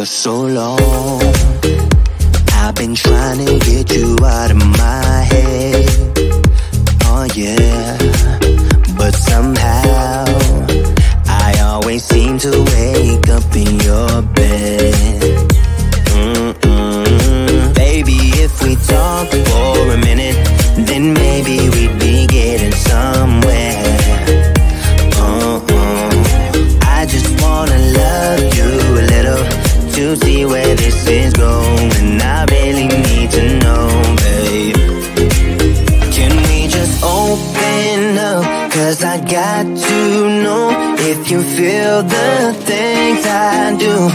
so long. I've been trying to get you out of my head. Oh yeah, but somehow I always seem to wake up in your bed. Baby, if we talk for a minute, then maybe we'd be getting somewhere. I just wanna love you a little to see where this is going. I really need to know, babe. Can we just open up? 'Cause I got to know if you feel the things I do.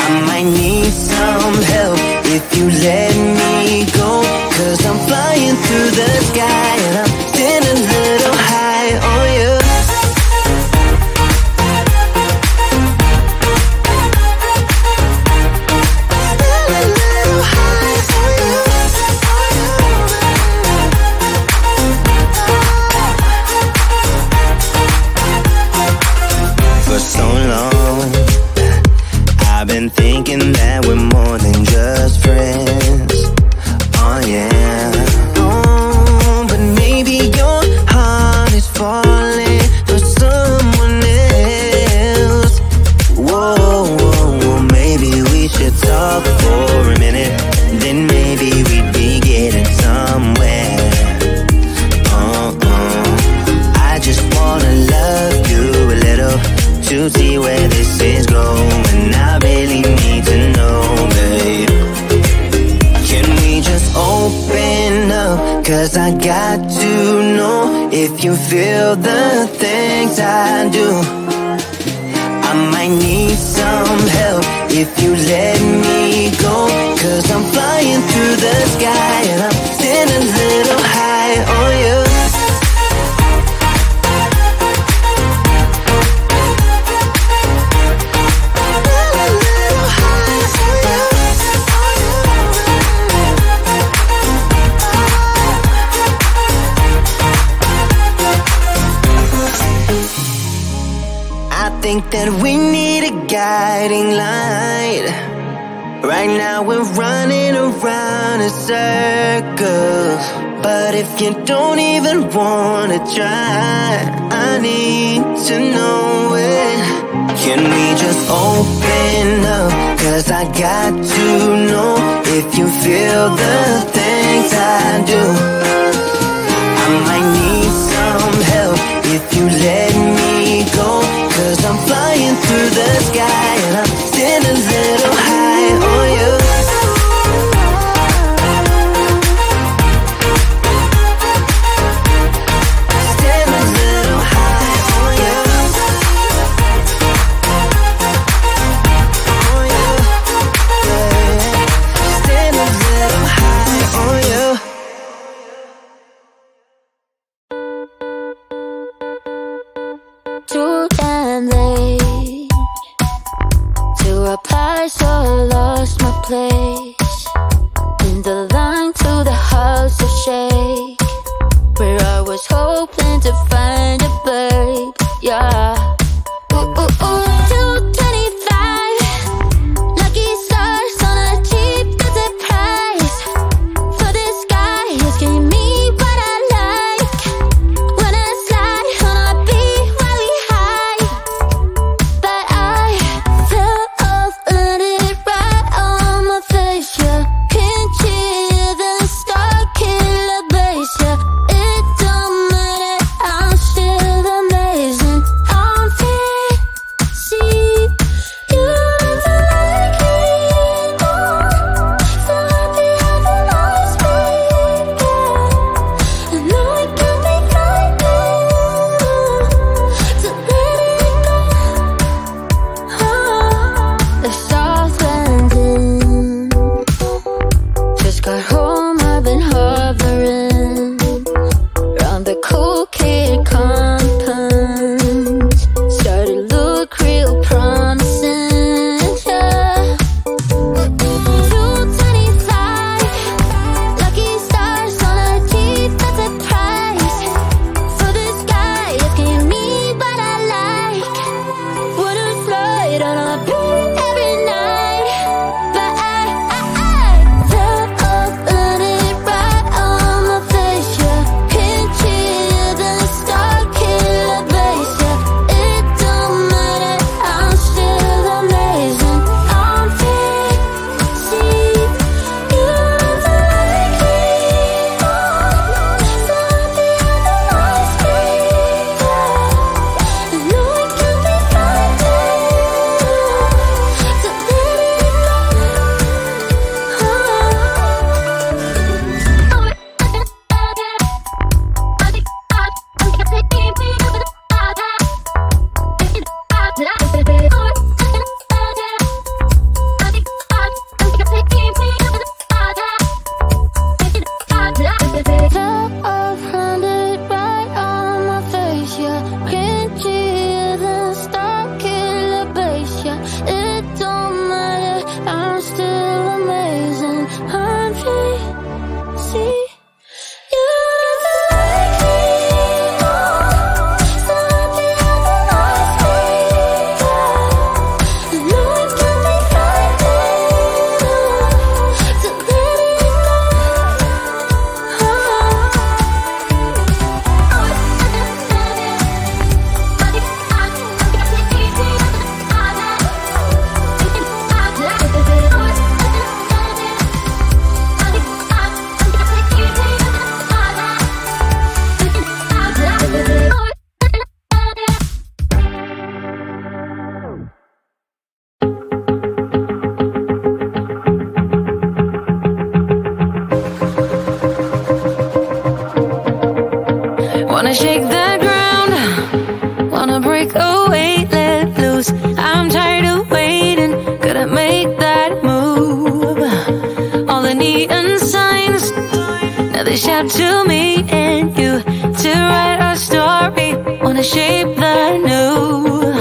I might need some help if you let me go. 'Cause I'm flying through the sky and I'm sitting a little high on you. For so long, I've been thinking that we're more than just friends. Oh yeah. Oh, but maybe your heart is falling for someone else. Whoa, whoa, whoa, maybe we should talk for a minute. Then maybe we'd be getting somewhere. I just wanna love you a little to see where this is going. I really need to know, babe. Can we just open up? 'Cause I got to know if you feel the things I do. I might need some help if you let me go. 'Cause I'm flying through the sky and I'm sitting a little high on you. I think that we need a guiding light. Right now we're running around in circles. But if you don't even wanna try, I need to know it. Can we just open up? 'Cause I got to know if you feel the things I do. I might need some help if you let me go. 'Cause I'm flying through the sky and I'm sitting a little high on you. Sitting a little high on you. On you. Yeah. Sitting a little high on you. Too damn late to apply, so I lost my place in the line to the house of shake, where I was hoping to find a babe. Yeah. Ooh, ooh, ooh. 225 lucky stars on a cheap visit price. For this guy, he's giving me what I like. When I slide on a beat while we high, but I fell off, landed right on my face. Yeah, can't hear the star killer bass. Yeah, it don't matter, I'm Wanna shake the ground, wanna break away, let loose. I'm tired of waiting, gotta make that move. All the neon signs, now they shout to me and you to write our story. Wanna shape the new.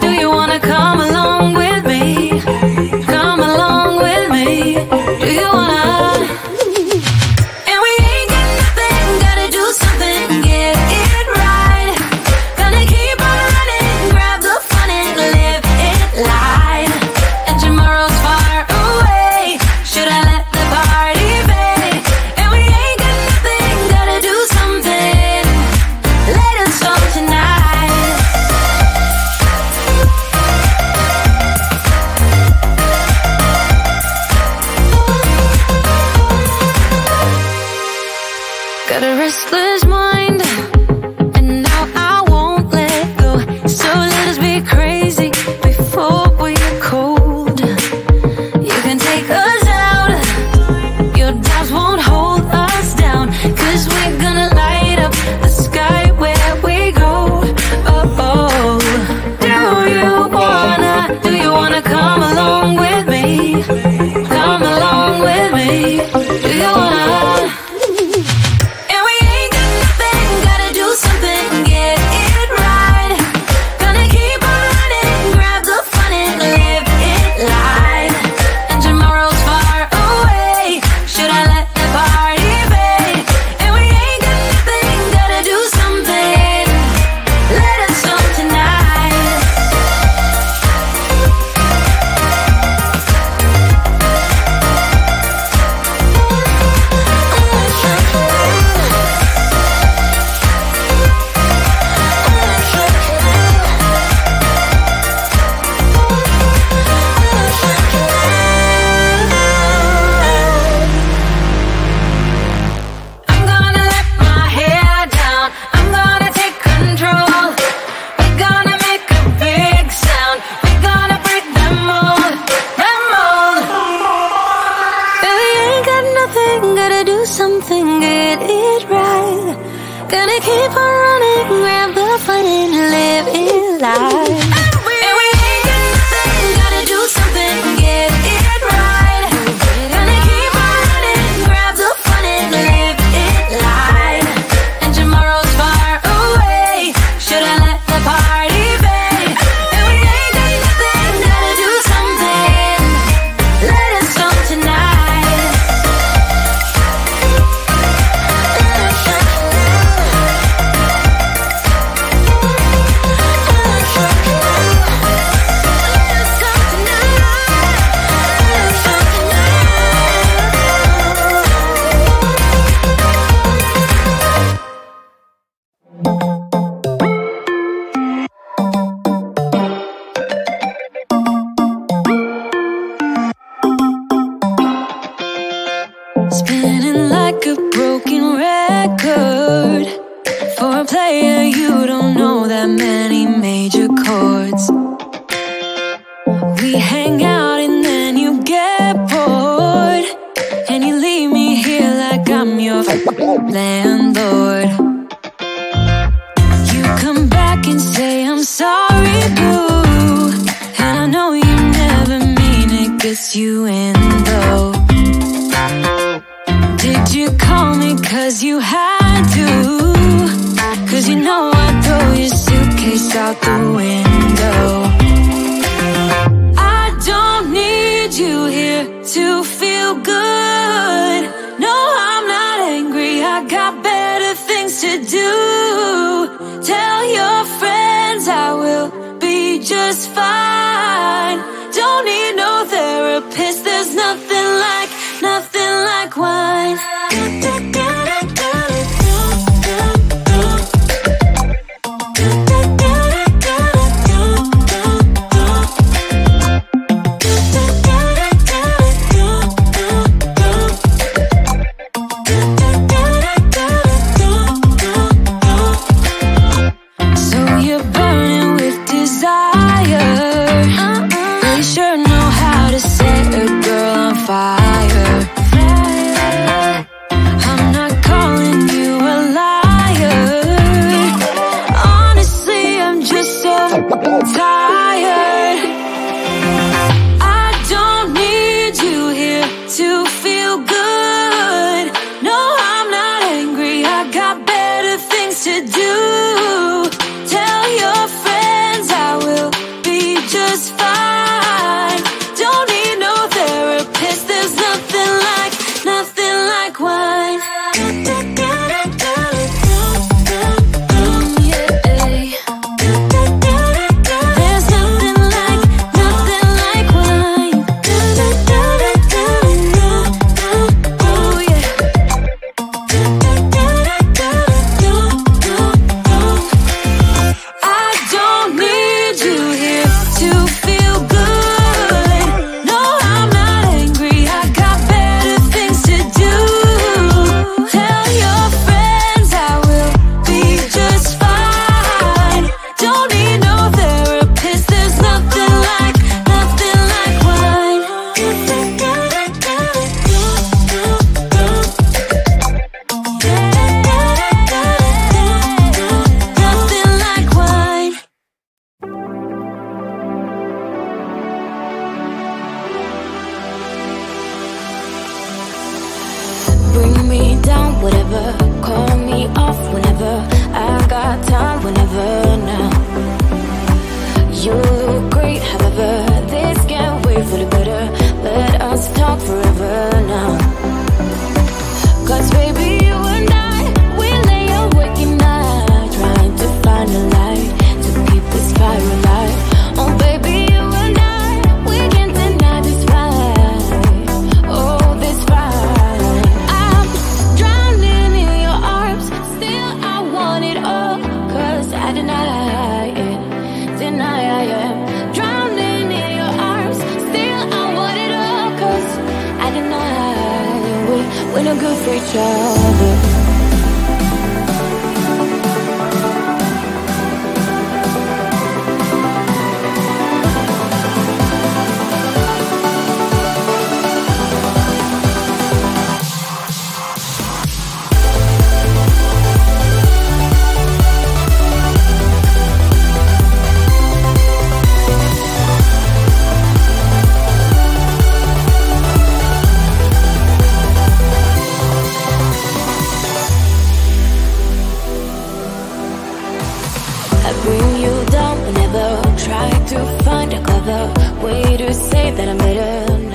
Do you wanna come along with me? Come along with me. Do you wanna? And we ain't got nothing, gotta do something, get it right. Gonna keep on running, grab the fun and live it light. And tomorrow's far away, should I let the party fade? And we ain't got nothing, gotta do something, let us go tonight. Got a restless mind, and now I won't let go. So let us be crazy before we get cold. You can take us out, your doubts won't hold us down. 'Cause we're gonna light up the sky where we go. Oh, oh. Do you wanna come along with me? Come along with me. Do you wanna? And we ain't got nothing, gotta do something, get it right. Gonna keep on running, grab the fun and live it light. And tomorrow's far away, should I let the party fade? And we ain't got nothing, gotta do something, let us go tonight. I'm gonna let my hair down, I'm gonna take control. We're gonna make a big sound, we're gonna break them mold, them mold. Baby, ain't got nothing, gotta do something, get it right. Gonna keep on running, grab the fun and live it life. And we ain't got nothing, gotta do something, get it right. Gonna keep on running, grab the fun and live it light. And tomorrow's far away, should I let the party fade? And we ain't got nothing, gotta do something, let us go tonight. Spinning like a broken record. For a player, you don't know that many major chords. We hang out and then you get bored, and you leave me here like I'm your landlord. You come back and say I'm sorry, boo, and I know you never mean it, gets you in though. Did you call me 'cause you had to? 'Cause you know I'd throw your suitcase out the window. I don't need you here to feel good. No, I'm not angry, I got better things to do. Tell your friends I will be just fine. Don't need no therapist, there's nothing like wine. So you're burning with desire. Really sure know me down, whatever. Call me off whenever. I got time whenever now. You look great, however. This can't wait for the better. Let us talk forever now. Cause baby, you and I, we lay awake at night, trying to find a light to keep this fire alive. Oh baby, you and I, we can't deny this fight. Oh, this fight. I'm drowning in your arms, still I want it all. Cause I deny it, deny I am. Drowning in your arms, still I want it all. Cause I deny we're no good for each other. Try to find a clever way to say that I'm better